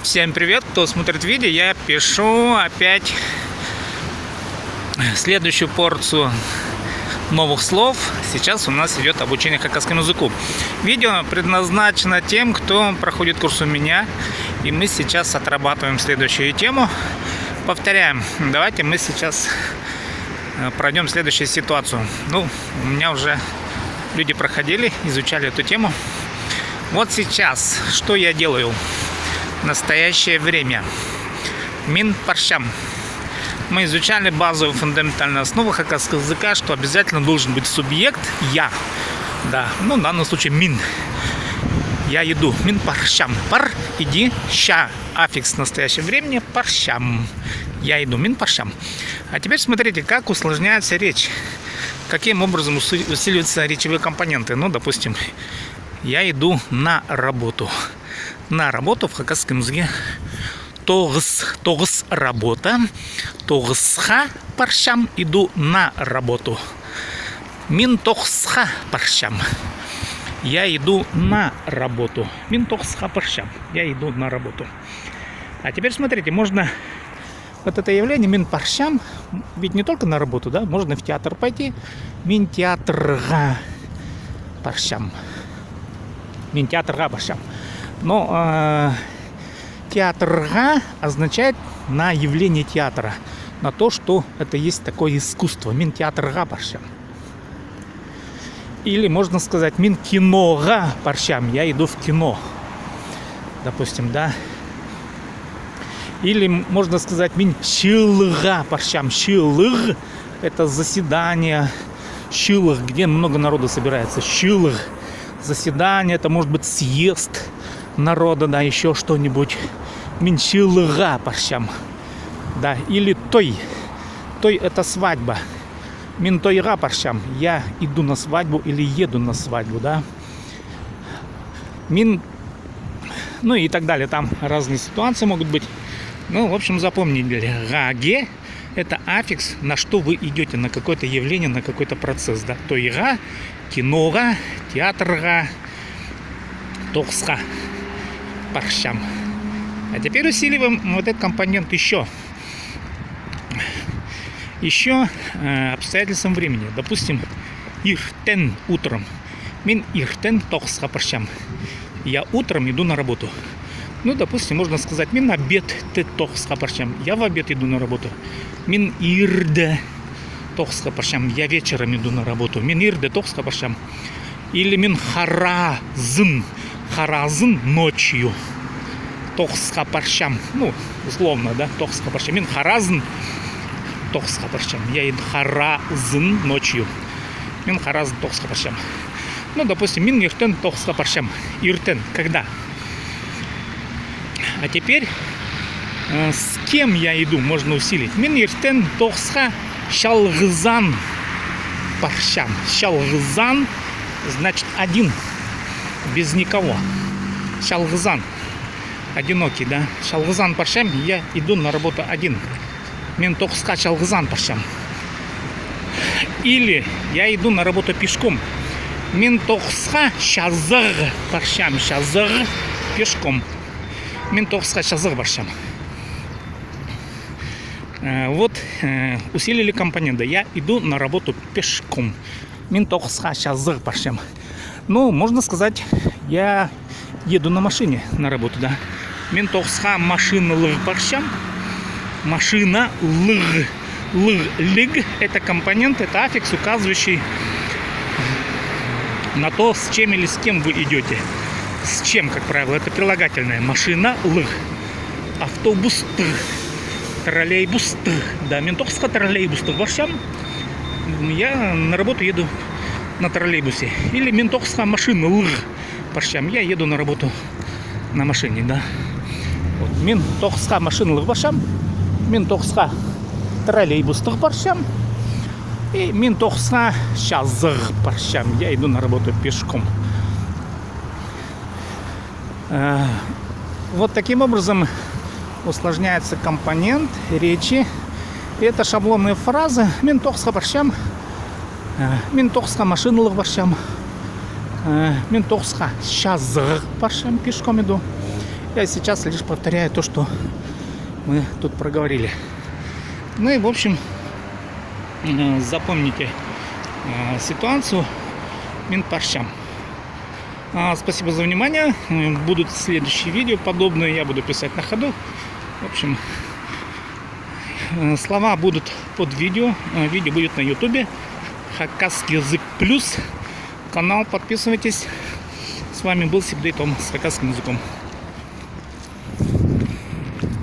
Всем привет, кто смотрит видео. Я пишу опять следующую порцию новых слов. Сейчас у нас идет обучение хакасскому языку. Видео предназначено тем, кто проходит курс у меня. И мы сейчас отрабатываем следующую тему. Повторяем. Давайте мы сейчас пройдем следующую ситуацию. У меня уже люди проходили, изучали эту тему. Вот сейчас, что я делаю в настоящее время. Мин паршам. Мы изучали базовую фундаментальную основу хакасского языка, что обязательно должен быть субъект «я». Да, в данном случае «мин». Я иду. Мин паршам. Пар, иди, ща. Аффикс в настоящее время паршам. Я иду. Мин паршам. А теперь смотрите, как усложняется речь. Каким образом усиливаются речевые компоненты. Допустим, я иду на работу. На работу в хакасском языке тогс работа. Тогсха паршам, иду на работу. Мин тогсха паршам. Я иду на работу. Мин тогсха паршам. Я иду на работу. А теперь смотрите, можно вот это явление мин паршам, ведь не только на работу, да, можно в театр пойти. Мин театрга паршам. Мин театрга паршам. Но театрга означает на явление театра, на то, что это есть такое искусство. Мин театрга паршам. Или можно сказать мин кинога паршам. Я иду в кино. Допустим, да. Или можно сказать мин шилга паршам. Шилг — это заседание. Шилг, где много народу собирается. Шилг. Заседание, это может быть съезд народа, да, еще что-нибудь. Мин шилга паршам. Да, или той. Той — это свадьба. Мин тойга паршам. Я иду на свадьбу или еду на свадьбу, да. Мин, и так далее. Там разные ситуации могут быть. В общем, запомнили. Гаге — это аффикс, на что вы идете, на какое-то явление, на какой-то процесс, да. Тойга, кинога, театрга, тогсха паршам. А теперь усиливаем вот этот компонент еще обстоятельством времени. Допустим, иртен утром. Мин иртен тогсха паршам. Я утром иду на работу. Допустим, можно сказать мин обед те тогсха паршам. Я в обед иду на работу. Мин ирде тогсха паршам. Я вечером иду на работу. Мин ирде тогсха паршам. Или мин харазын. Харазын ночью. Тогсха паршам. Условно, да, тогсха паршам. Мин харазын тогсха паршам. Я иду харазын ночью. Мин харазын тогсха паршам. Допустим, мин иртен тогсха паршам. Иртен, когда? А теперь с кем я иду, можно усилить. Мин иртен тогсха шалгызан паршам. Шалгызан значит один, без никого. Шалгызан, одинокий, да. Шалгызан паршам, я иду на работу один. Мин тогсха шалгызан паршам. Или я иду на работу пешком. Мин тогсха шазыр паршам. Шазыр пешком. Мин тогсха шазыр паршам. Усилили компоненты. Я иду на работу пешком. Мин тогсха шазыр паршам. Можно сказать, я еду на машине на работу, да. Мин тогсха машина лыг паршам. Машина лыг. Лыг — это компонент, это аффикс, указывающий на то, с чем или с кем вы идете. С чем, как правило, это прилагательное. Машина лыг. Автобус т. Троллейбус т. Да, мин тогсха троллейбус т паршам. Я на работу еду на троллейбусе. Или мин тогсха машина лыг паршам. Я еду на работу на машине, да. Мин тогсха машина лыг паршам. Мин тогсха троллейбус т паршам. И мин тогсха шазыр паршам. Я иду на работу пешком. Таким образом усложняется компонент речи. И это шаблонные фразы. Мин тогсха паршам. Мин тогсха машина лыг паршам. Мин тогсха шазыр паршам. Пешком иду. Я сейчас лишь повторяю то, что мы тут проговорили. Ну и в общем, запомните ситуацию Минпарщам. Спасибо за внимание. Будут следующие видео подобные. Я буду писать на ходу. В общем, слова будут под видео. Видео будет на ютубе. Хакасский язык плюс. Канал подписывайтесь. С вами был Сибдей Том с хакасским языком.